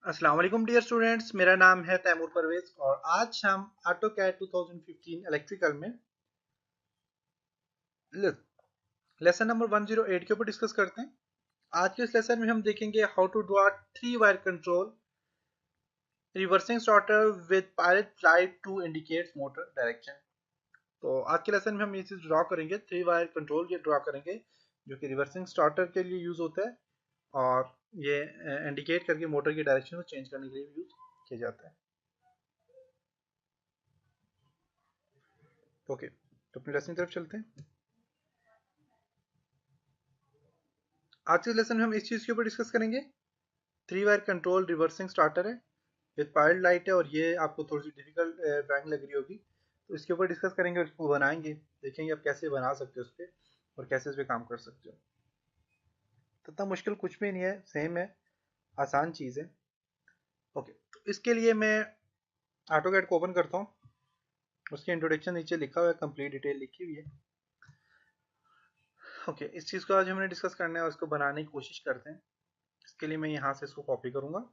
अस्सलाम वालेकुम dear students, मेरा नाम है तैमूर परवेज और आज हम ऑटोकैड 2015 इलेक्ट्रिकल में लेसन नंबर 108 के ऊपर डिस्कस करते हैं। आज के इस लेसन में हम देखेंगे how to draw 3 wire control reversing starter with pilot light to indicate motor direction. तो आज के लेसन में हम ये चीज ड्रॉ करेंगे, 3 वायर कंट्रोल ये ड्रॉ करेंगे जो कि रिवर्सिंग स्टार्टर के लिए यूज होता है और ये इंडिकेट करके मोटर की डायरेक्शन को चेंज करने के लिए यूज किया जाता है। ओके, तो अपने लेसन की तरफ चलते हैं। आज के लेसन में हम इस चीज़ के ऊपर डिस्कस करेंगे। 3 वायर कंट्रोल रिवर्सिंग स्टार्टर है विद पायलट लाइट है और ये आपको थोड़ी सी डिफिकल्ट ड्राइंग लग रही होगी, तो इसके ऊपर डिस्कस करेंगे और इसको बनाएंगे, देखेंगे आप कैसे बना सकते हो उस पर और कैसे इस पर काम कर सकते हो। तो इतना मुश्किल कुछ भी नहीं है, सेम है, आसान चीज़ है। ओके, तो इसके लिए मैं ऑटोकैड को ओपन करता हूँ। उसकी इंट्रोडक्शन नीचे लिखा हुआ है, कंप्लीट डिटेल लिखी हुई है। ओके, इस चीज़ को आज हमने डिस्कस करना है और इसको बनाने की कोशिश करते हैं। इसके लिए मैं यहाँ से इसको कॉपी करूँगा।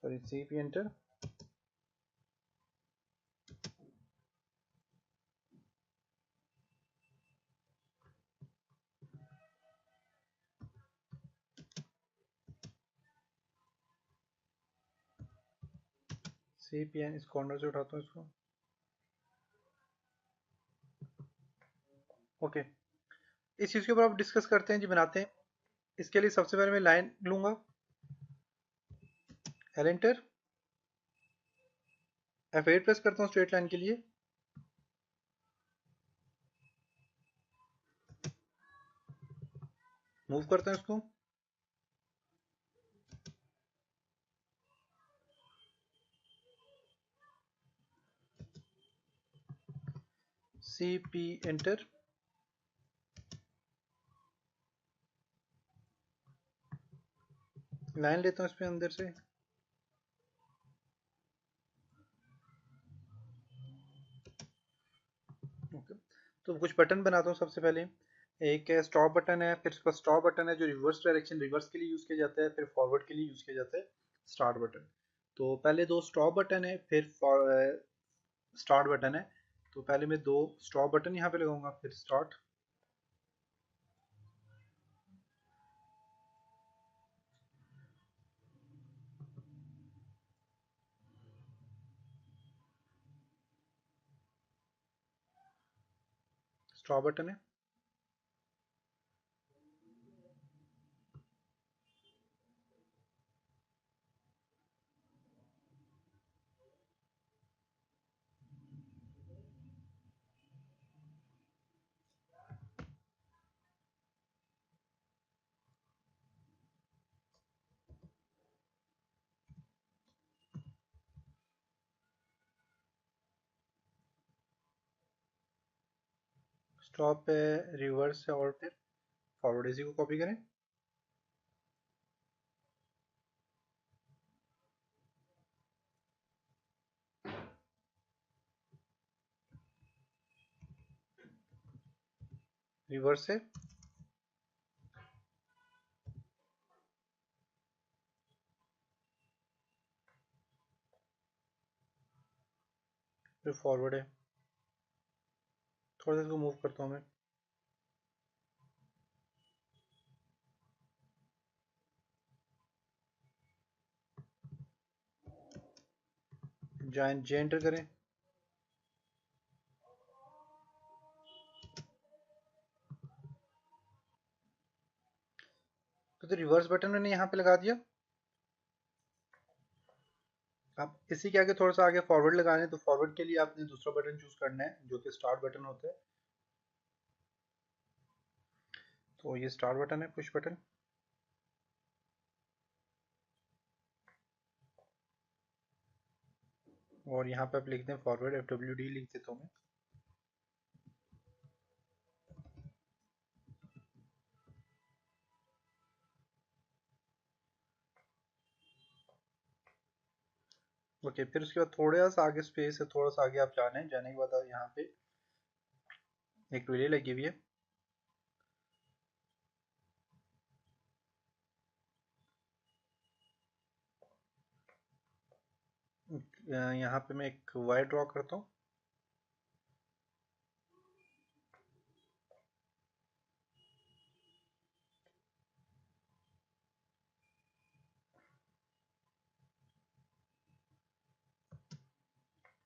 Sorry, CP enter. CPN इस कॉर्नर से उठाता हूँ इसको। ओके, इस चीज़ के ऊपर आप डिस्कस करते हैं जी, बनाते हैं। इसके लिए सबसे पहले मैं लाइन लूंगा, एल एंटर, F8 प्रेस करता हूँ स्ट्रेट लाइन के लिए। मूव करते हैं इसको, CP एंटर। लाइन लेता हूँ इस पे अंदर से। ओके, तो कुछ बटन बनाता हूँ। सबसे पहले एक स्टॉप बटन है, फिर उसके बाद स्टॉप बटन है जो रिवर्स डायरेक्शन रिवर्स के लिए यूज़ किया जाता है, फिर फॉरवर्ड के लिए यूज़ किया जाता है स्टार्ट बटन। तो पहले दो स्टॉप बटन है, फिर स्टार्ट बटन है। तो पहले मैं दो स्टॉप बटन यहाँ पे लगाऊंगा, फिर स्टार्ट। स्टॉप बटन है, स्टॉप है, रिवर्स है और फिर फॉरवर्ड। इसी को कॉपी करें। रिवर्स है, फिर फॉरवर्ड है। थोड़ा सा इसको मूव करता हूँ मैं। जॉइन जे एंटर करें। तो रिवर्स बटन मैंने यहाँ पे लगा दिया। अब इसी के आगे थोड़ा सा आगे फॉरवर्ड लगाना है, तो फॉरवर्ड के लिए आपने दूसरा बटन चूज करना है जो कि स्टार्ट बटन होता है। तो ये स्टार्ट बटन है, पुश बटन। और यहाँ पे आप लिख दें फॉरवर्ड, FWD लिख देता हूँ मैं। ओके, फिर उसके बाद थोड़ा सा आगे स्पेस है, थोड़ा सा आगे आप जाने के बाद यहाँ पे एक रिले लगी हुई है। यहाँ पे मैं एक वायर ड्रॉ करता हूँ।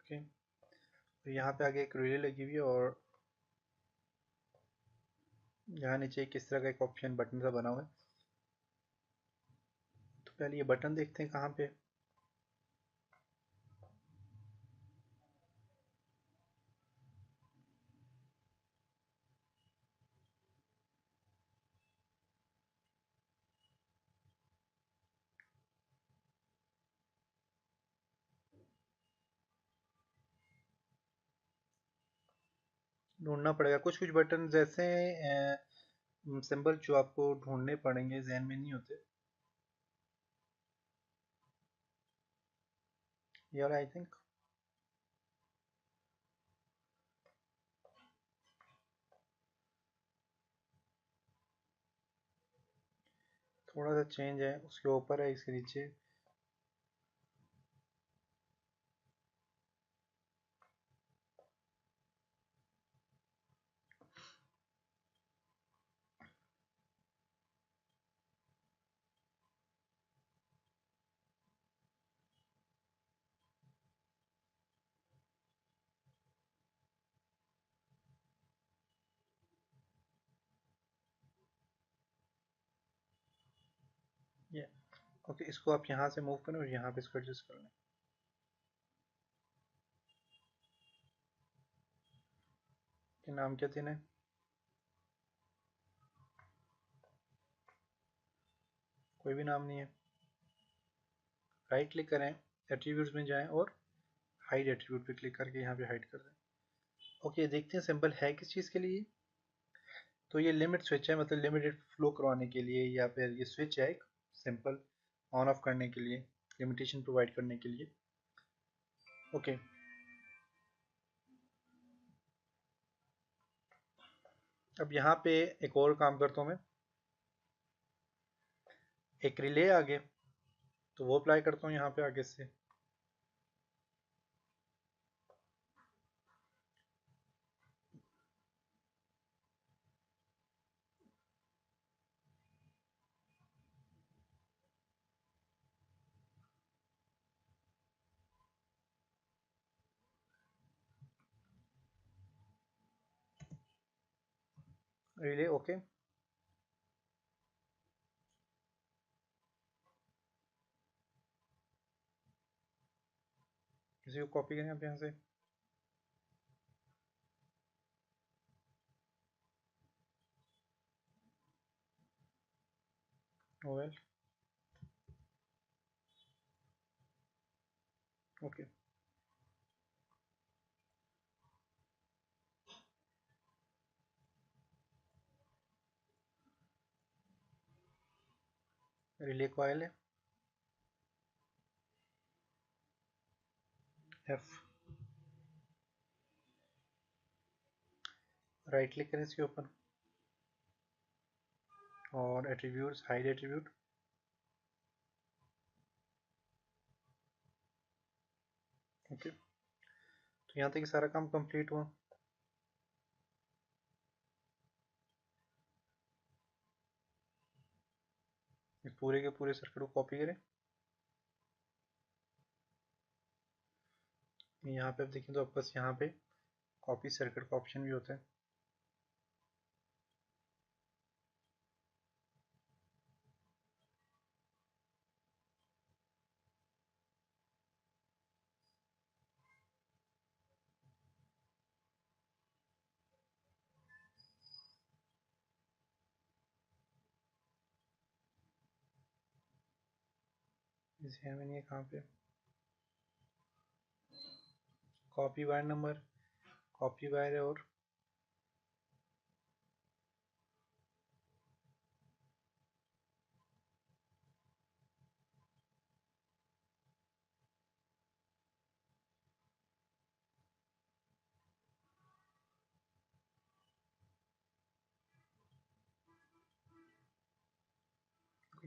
ओके, तो यहाँ पे आगे एक रिले लगी हुई है और यहाँ नीचे किस तरह का एक ऑप्शन बटन सा बना हुआ है। तो पहले ये बटन देखते हैं कहाँ पे। ढूंढना पड़ेगा, कुछ कुछ बटन ऐसे सिंबल जो आपको ढूंढने पड़ेंगे, जहन में नहीं होते यार, आई थिंक। थोड़ा सा चेंज है, उसके ऊपर है, इसके नीचे। ये ओके, इसको आप यहाँ से मूव करें और यहाँ पे इसको एडजस्ट कर लें। कि नाम क्या देना है? कोई भी नाम नहीं है। राइट क्लिक करें, एट्रीब्यूट्स में जाएं और हाइड एट्रीब्यूट पे क्लिक करके यहाँ पे हाइड कर दें। ओके, देखते हैं सिंबल है किस चीज़ के लिए। तो ये लिमिट स्विच है, मतलब लिमिटेड फ्लो करवाने के लिए, या फिर ये स्विच है एक सिंपल ऑन ऑफ करने के लिए, लिमिटेशन प्रोवाइड करने के लिए। ओके, अब यहाँ पे एक और काम करता हूँ मैं, एक रिले आगे, तो वो अप्लाई करता हूँ यहाँ पे आगे से। रिले ओके, इसी को कॉपी करें आप यहाँ से। ओवेल ओके, रिले कॉइल है, एफ, राइट क्लिक करें इसके ऊपर और एट्रीब्यूट्स, हाइड एट्रीब्यूट। ओके, तो यहाँ तक ये सारा काम कंप्लीट हुआ। इस पूरे के पूरे सर्किट को कॉपी करें। यहाँ पे आप देखें तो आपके पास यहाँ पे कॉपी सर्किट का ऑप्शन भी होता है। इसे हमें नहीं है कहाँ पे, copy wire number, copy wire है, और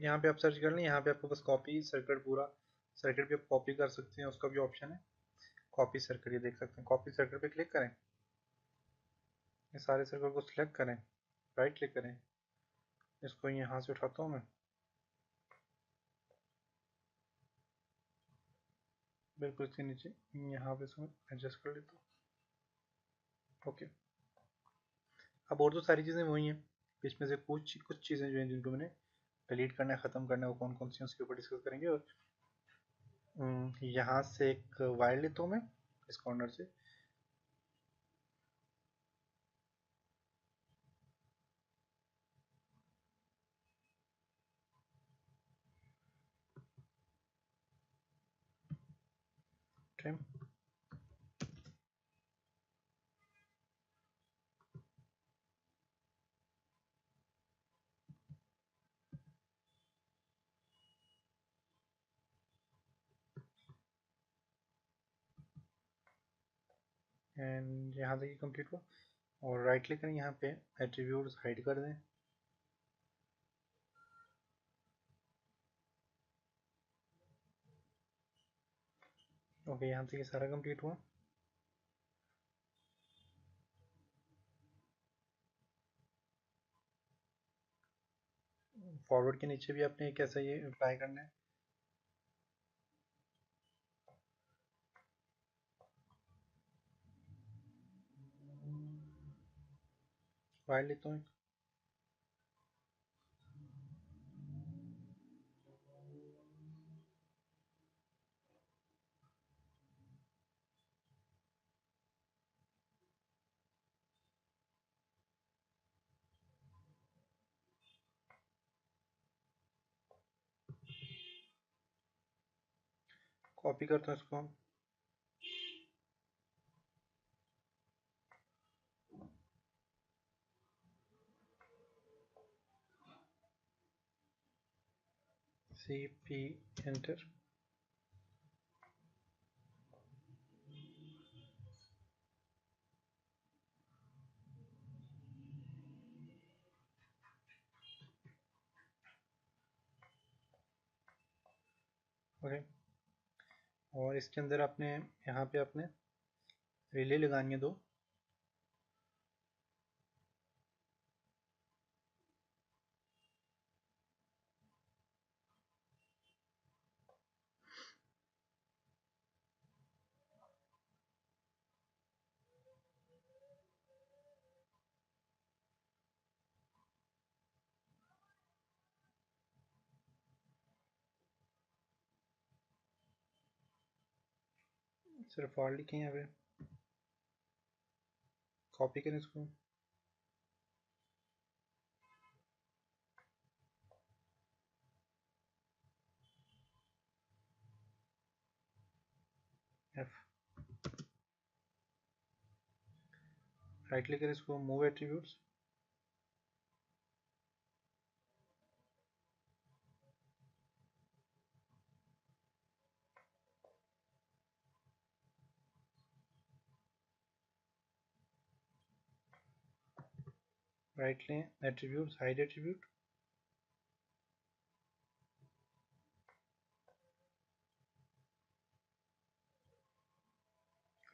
यहाँ पे आप सर्च कर लें, यहाँ पे आपको बस कॉपी सर्किट, पूरा सर्किट भी आप कॉपी कर सकते हैं, उसका भी ऑप्शन है कॉपी सर्किट। ये देख सकते हैं, कॉपी सर्किट पे क्लिक करें, ये सारे सर्किट को सिलेक्ट करें, राइट क्लिक करें, इसको यहाँ से उठाता हूँ मैं, बिल्कुल इसके नीचे यहाँ पे इसको एडजस्ट कर लेता हूँ। ओके, अब और तो सारी चीज़ें वही हैं, इसमें से कुछ कुछ चीज़ें जो हैं जिनको मैंने डिलीट करना है, ख़त्म करना है, वो कौन कौन सी हैं उसके ऊपर डिस्कस करेंगे। और यहाँ से एक वायर लेता हूँ मैं इस कॉर्नर से, ट्रिम, एंड यहाँ तक ये कंप्लीट हुआ। और राइट क्लिक करें, यहाँ पे एट्रीब्यूट्स हाइड कर दें। ओके, यहाँ तक ये सारा कंप्लीट हुआ। फॉरवर्ड के नीचे भी आपने कैसा ये अप्लाई करना है, वायर लेता हूँ, कॉपी करता हूँ इसको, CP एंटर। ओके, और इसके अंदर आपने यहाँ पे आपने रिले लगानी है दो, सिर्फ और लिखे हैं यहाँ पे, कॉपी करें इसको, F, राइट क्लिक करें इसको, मूव एट्रीब्यूट्स, राइट लें, एट्रीब्यूट्स, हाइड एट्रीब्यूट,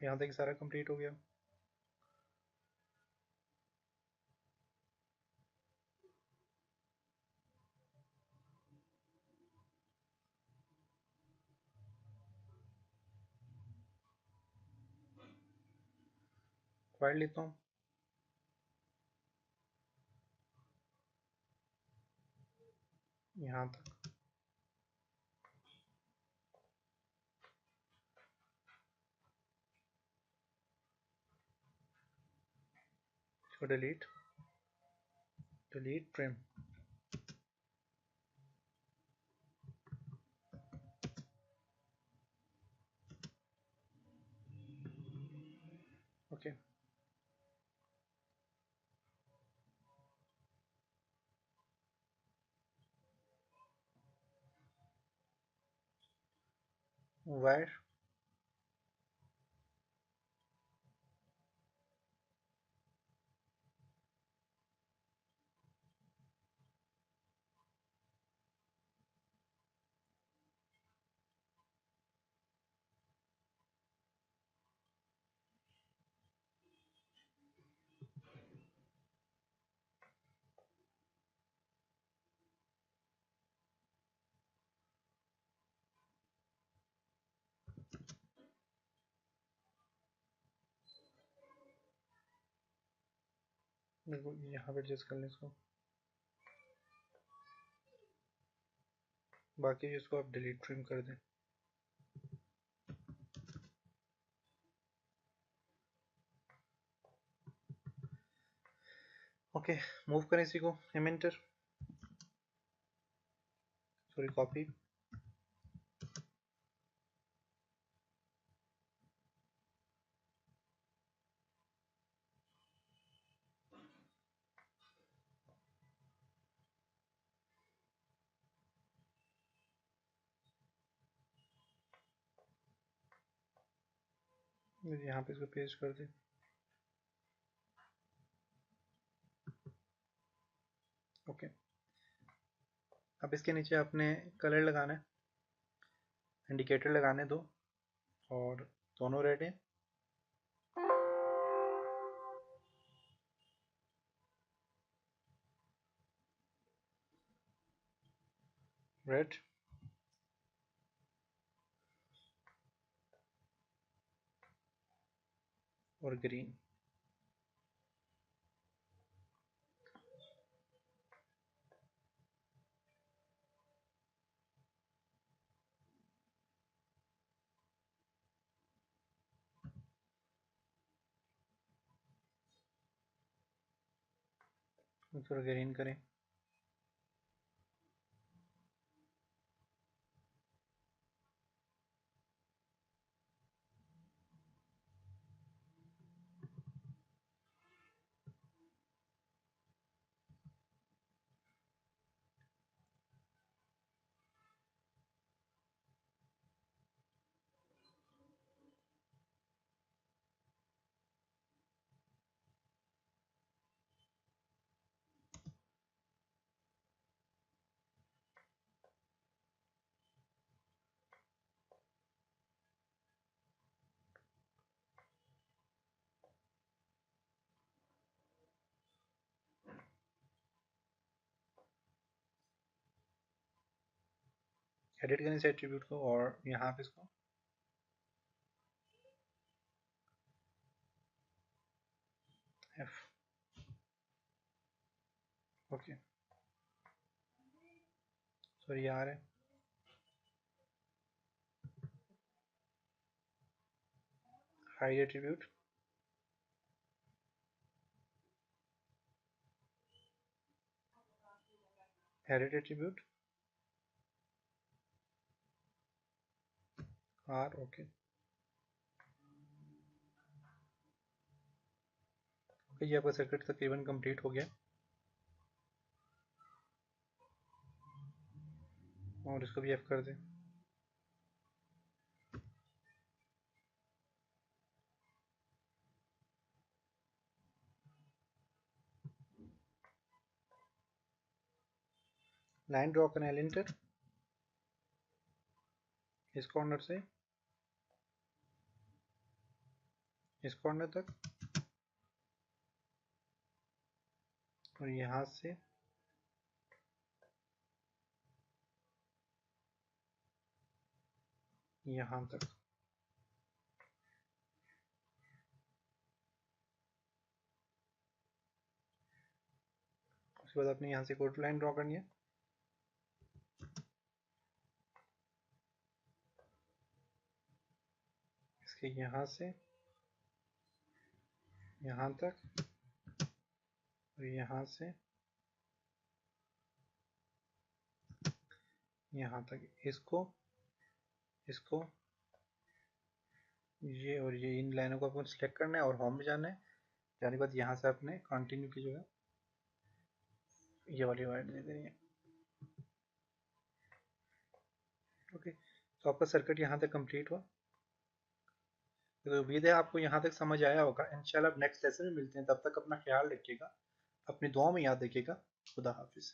यहाँ तक सारा कंप्लीट हो गया। वायर लेता हूँ, यहाँ तक, इसको delete, delete trim. Okay, wire, बिल्कुल यहाँ पे एडजस्ट कर लें इसको, बाकी इसको आप डिलीट ट्रिम कर दें। ओके, मूव करें इसी को, एमेंटर, सॉरी कॉपी, यहाँ पे इसको पेस्ट कर दें। ओके, अब इसके नीचे आपने कलर लगाना है, इंडिकेटर लगाने दो, और दोनों रेड हैं। रेड और ग्रीन। थोड़ा ग्रीन करें, एडिट करें इस एट्रीब्यूट को, और यहाँ पे इसको F। ओके, सॉरी यार है, hide attribute, edit attribute, R। Okay, ये आपका सर्किट तकरीबन कंप्लीट हो गया, और इसको भी F कर दें। लाइन ड्रॉ करें एलिंटर, इस कॉर्नर से इस कॉर्नर तक, और यहाँ से यहाँ तक। उसके बाद आपने यहाँ से कोड लाइन ड्रॉ करनी है, इसके यहाँ से यहाँ तक, और यहाँ से यहाँ तक। इसको इसको ये और ये, इन लाइनों को आपको सिलेक्ट करना है और होम में जाना है। जाने के बाद यहाँ से आपने कंटिन्यू की जगह ये वाली वाइट दे देनी है। ओके, तो आपका सर्किट यहाँ तक कंप्लीट हुआ। तो उम्मीद है आपको यहाँ तक समझ आया होगा। इंशाल्लाह नेक्स्ट लेसन में मिलते हैं, तब तक अपना ख्याल रखिएगा, अपनी दुआ में याद रखिएगा। खुदा हाफिज़।